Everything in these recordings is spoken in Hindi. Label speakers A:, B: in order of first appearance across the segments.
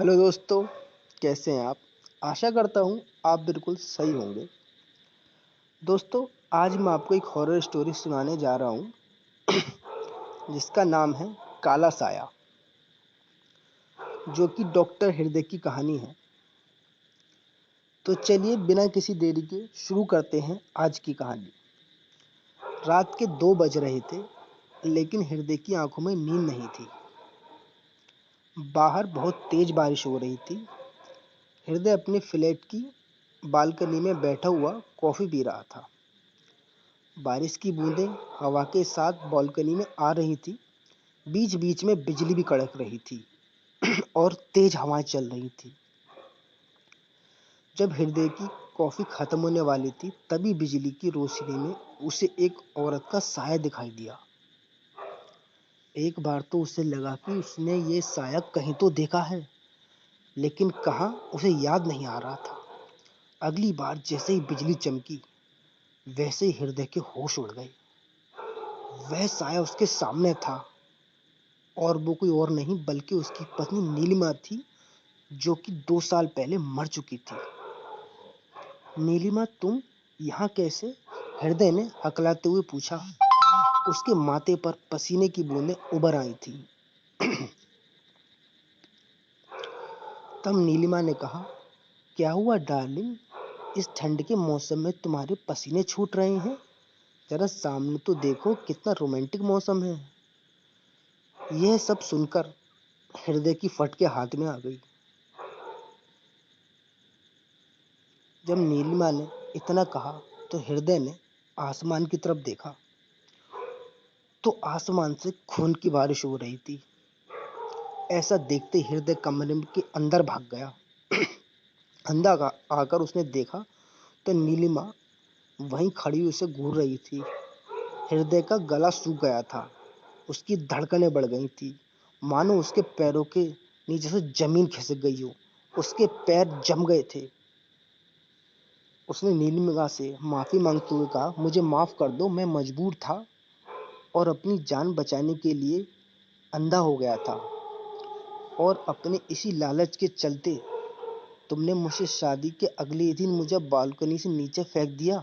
A: हेलो दोस्तों, कैसे हैं आप? आशा करता हूँ आप बिल्कुल सही होंगे। दोस्तों, आज मैं आपको एक हॉरर स्टोरी सुनाने जा रहा हूँ जिसका नाम है काला साया, जो कि डॉक्टर हृदय की कहानी है। तो चलिए बिना किसी देरी के शुरू करते हैं आज की कहानी। रात के 2 बज रहे थे, लेकिन हृदय की आंखों में नींद नहीं थी। बाहर बहुत तेज बारिश हो रही थी। हृदय अपने फ्लैट की बालकनी में बैठा हुआ कॉफी पी रहा था। बारिश की बूंदें हवा के साथ बालकनी में आ रही थी। बीच बीच में बिजली भी कड़क रही थी और तेज हवाएं चल रही थी। जब हृदय की कॉफी खत्म होने वाली थी, तभी बिजली की रोशनी में उसे एक औरत का साया दिखाई दिया। एक बार तो उसे लगा कि उसने ये साया कहीं तो देखा है, लेकिन कहाँ उसे याद नहीं आ रहा था। अगली बार जैसे ही बिजली चमकी, वैसे ही हृदय के होश उड़ गए। वह साया उसके सामने था और वो कोई और नहीं बल्कि उसकी पत्नी नीलिमा थी, जो कि 2 साल पहले मर चुकी थी। नीलिमा, तुम यहाँ कैसे? हृदय ने हकलाते हुए पूछा। उसके माथे पर पसीने की बूंदें उबर आई थी। तब नीलिमा ने कहा, क्या हुआ डार्लिंग? इस ठंड के मौसम में तुम्हारे पसीने छूट रहे हैं। जरा सामने तो देखो, कितना रोमांटिक मौसम है। यह सब सुनकर हृदय की फटके हाथ में आ गई। जब नीलिमा ने इतना कहा तो हृदय ने आसमान की तरफ देखा, तो आसमान से खून की बारिश हो रही थी। ऐसा देखते हृदय कमरे के अंदर भाग गया। अंदर आकर उसने देखा तो नीलिमा वहीं खड़ी उसे घूर रही थी। हृदय का गला सूख गया था। उसकी धड़कनें बढ़ गई थी, मानो उसके पैरों के नीचे से जमीन खिसक गई हो। उसके पैर जम गए थे। उसने नीलिमा से माफी मांगते हुए कहा, मुझे माफ कर दो, मैं मजबूर था और अपनी जान बचाने के लिए अंधा हो गया था, और अपने इसी लालच के चलते तुमने मुझसे शादी के अगले दिन मुझे बालकनी से नीचे फेंक दिया।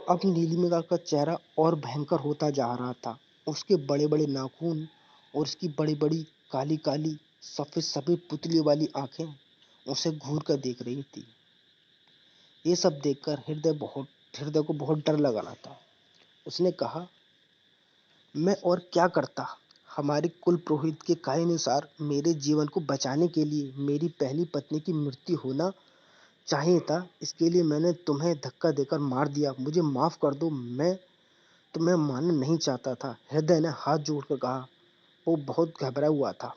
A: अब नीलिमा का चेहरा और भयंकर होता जा रहा था। उसके बड़े बड़े नाखून और उसकी बड़ी बड़ी काली काली सफेद सफेद पुतली वाली आंखें उसे घूर कर देख रही थी। ये सब देखकर हृदय को बहुत डर लग रहा था। उसने कहा, मैं और क्या करता? हमारे कुल पुरोहित के कहे अनुसार मेरे जीवन को बचाने के लिए मेरी पहली पत्नी की मृत्यु होना चाहिए था। इसके लिए मैंने तुम्हें धक्का देकर मार दिया। मुझे माफ कर दो, मैं तुम्हें मारना नहीं चाहता था। हृदय ने हाथ जोड़कर कहा। वो बहुत घबरा हुआ था।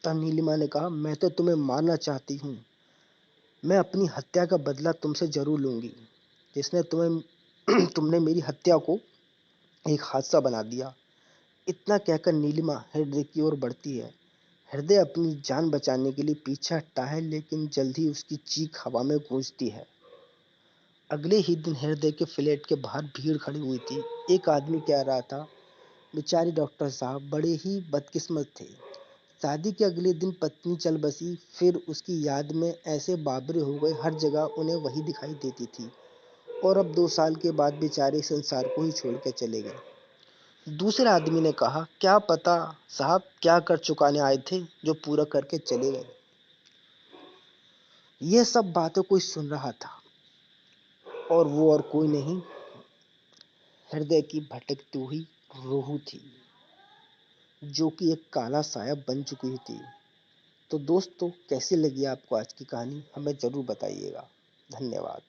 A: तब नीलिमा ने कहा, मैं तो तुम्हें मारना चाहती हूँ। मैं अपनी हत्या का बदला तुमसे जरूर लूंगी, जिसने तुमने मेरी हत्या को एक हादसा बना दिया। इतना कहकर नीलिमा हृदय की ओर बढ़ती है। हृदय अपनी जान बचाने के लिए पीछे हटता है, लेकिन जल्द ही उसकी चीख हवा में गूंजती है। अगले ही दिन हृदय के फ्लैट के बाहर भीड़ खड़ी हुई थी। एक आदमी कह रहा था, बेचारे डॉक्टर साहब बड़े ही बदकिस्मत थे। शादी के अगले दिन पत्नी चल बसी, फिर उसकी याद में ऐसे बाबरे हो गए, हर जगह उन्हें वही दिखाई देती थी, और अब 2 साल के बाद बेचारे संसार को ही छोड़ के चले गए। दूसरे आदमी ने कहा, क्या पता साहब क्या कर चुकाने आए थे, जो पूरा करके चले गए। ये सब बातें कोई सुन रहा था, और वो और कोई नहीं, हृदय की भटकती हुई रूह थी, जो कि एक काला साया बन चुकी थी। तो दोस्तों, कैसी लगी आपको आज की कहानी? हमें जरूर बताइएगा। धन्यवाद।